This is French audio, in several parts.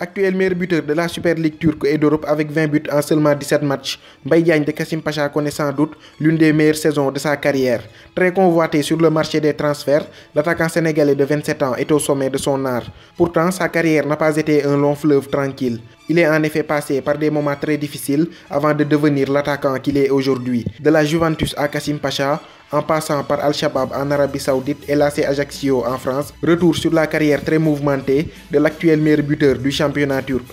Actuel meilleur buteur de la Super League turque et d'Europe avec 20 buts en seulement 17 matchs, Mbaye Diagne de Kassim Pacha connaît sans doute l'une des meilleures saisons de sa carrière. Très convoité sur le marché des transferts, l'attaquant sénégalais de 27 ans est au sommet de son art. Pourtant, sa carrière n'a pas été un long fleuve tranquille. Il est en effet passé par des moments très difficiles avant de devenir l'attaquant qu'il est aujourd'hui. De la Juventus à Kassim Pacha, en passant par Al-Shabaab en Arabie Saoudite et l'AC Ajaccio en France, retour sur la carrière très mouvementée de l'actuel meilleur buteur du championnat turc.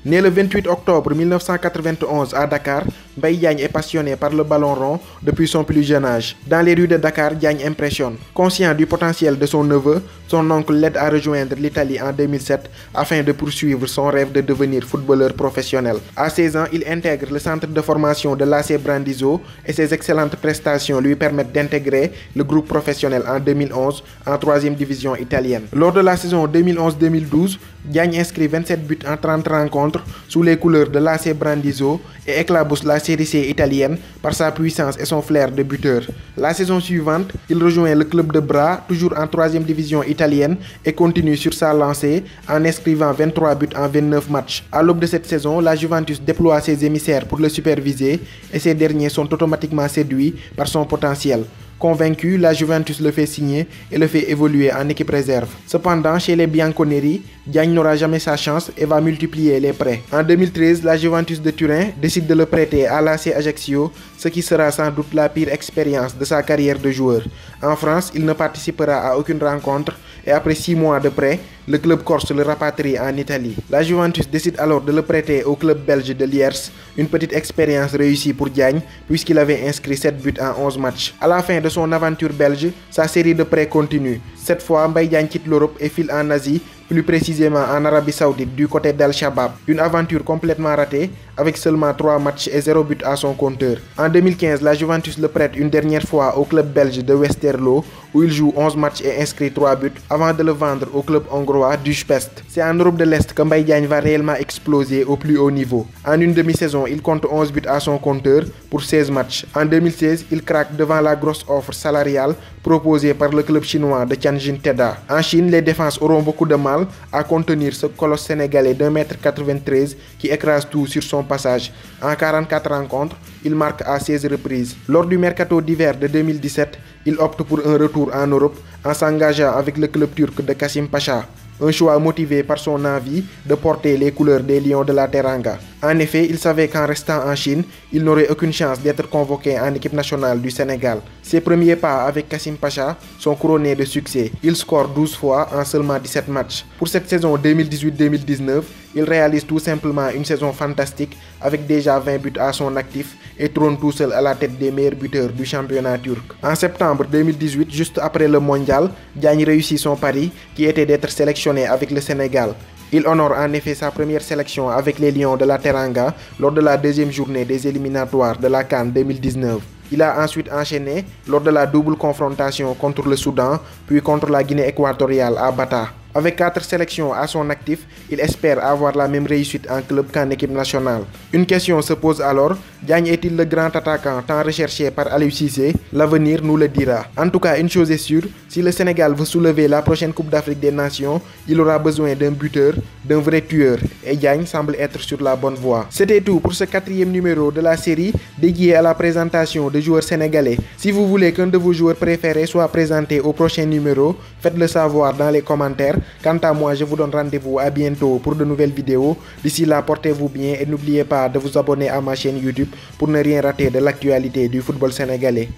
Né le 28 octobre 1991 à Dakar, Mbaye Diagne est passionné par le ballon rond depuis son plus jeune âge. Dans les rues de Dakar, Diagne impressionne. Conscient du potentiel de son neveu, son oncle l'aide à rejoindre l'Italie en 2007 afin de poursuivre son rêve de devenir footballeur professionnel. À 16 ans, il intègre le centre de formation de l'AC Brandizzo et ses excellentes prestations lui permettent d'intégrer le groupe professionnel en 2011 en 3e division italienne. Lors de la saison 2011-2012, Diagne inscrit 27 buts en 30 rencontres sous les couleurs de l'AC Brandizzo et éclabousse la Série C italienne par sa puissance et son flair de buteur. La saison suivante, il rejoint le club de Bra, toujours en 3e division italienne, et continue sur sa lancée en inscrivant 23 buts en 29 matchs. À l'aube de cette saison, la Juventus déploie ses émissaires pour le superviser et ces derniers sont automatiquement séduits par son potentiel. Convaincu, la Juventus le fait signer et le fait évoluer en équipe réserve. Cependant, chez les Bianconeri, Diagne n'aura jamais sa chance et va multiplier les prêts. En 2013, la Juventus de Turin décide de le prêter à l'AC Ajaccio, ce qui sera sans doute la pire expérience de sa carrière de joueur. En France, il ne participera à aucune rencontre et après 6 mois de prêt, le club corse le rapatrie en Italie. La Juventus décide alors de le prêter au club belge de Lierse, une petite expérience réussie pour Diagne puisqu'il avait inscrit 7 buts en 11 matchs. À la fin de son aventure belge, sa série de prêts continue. Cette fois, Mbaye Diagne quitte l'Europe et file en Asie, plus précisément en Arabie Saoudite du côté d'Al-Shabaab. Une aventure complètement ratée avec seulement 3 matchs et 0 but à son compteur. En 2015, la Juventus le prête une dernière fois au club belge de Westerlo où il joue 11 matchs et inscrit 3 buts avant de le vendre au club hongrois d'Újpest. C'est en Europe de l'Est que Mbaye Diagne va réellement exploser au plus haut niveau. En une demi-saison, il compte 11 buts à son compteur pour 16 matchs. En 2016, il craque devant la grosse offre salariale proposée par le club chinois de Tianjin Teda. En Chine, les défenses auront beaucoup de mal à contenir ce colosse sénégalais d'1,93 m qui écrase tout sur son passage. En 44 rencontres, il marque à 16 reprises. Lors du mercato d'hiver de 2017, il opte pour un retour en Europe en s'engageant avec le club turc de Kassim Pacha. Un choix motivé par son envie de porter les couleurs des Lions de la Teranga. En effet, il savait qu'en restant en Chine, il n'aurait aucune chance d'être convoqué en équipe nationale du Sénégal. Ses premiers pas avec Kassim Pacha sont couronnés de succès. Il score 12 fois en seulement 17 matchs. Pour cette saison 2018-2019, il réalise tout simplement une saison fantastique avec déjà 20 buts à son actif et trône tout seul à la tête des meilleurs buteurs du championnat turc. En septembre 2018, juste après le mondial, Diagne réussit son pari qui était d'être sélectionné avec le Sénégal. Il honore en effet sa première sélection avec les Lions de la Teranga lors de la deuxième journée des éliminatoires de la CAN 2019. Il a ensuite enchaîné lors de la double confrontation contre le Soudan, puis contre la Guinée équatoriale à Bata. Avec 4 sélections à son actif, il espère avoir la même réussite en club qu'en équipe nationale. Une question se pose alors, Diagne est-il le grand attaquant tant recherché par Aliou Cissé? L'avenir nous le dira. En tout cas, une chose est sûre, si le Sénégal veut soulever la prochaine Coupe d'Afrique des Nations, il aura besoin d'un buteur, d'un vrai tueur, et Diagne semble être sur la bonne voie. C'était tout pour ce 4e numéro de la série dédié à la présentation de joueurs sénégalais. Si vous voulez qu'un de vos joueurs préférés soit présenté au prochain numéro, faites-le savoir dans les commentaires. Quant à moi, je vous donne rendez-vous à bientôt pour de nouvelles vidéos. D'ici là, portez-vous bien et n'oubliez pas de vous abonner à ma chaîne YouTube pour ne rien rater de l'actualité du football sénégalais.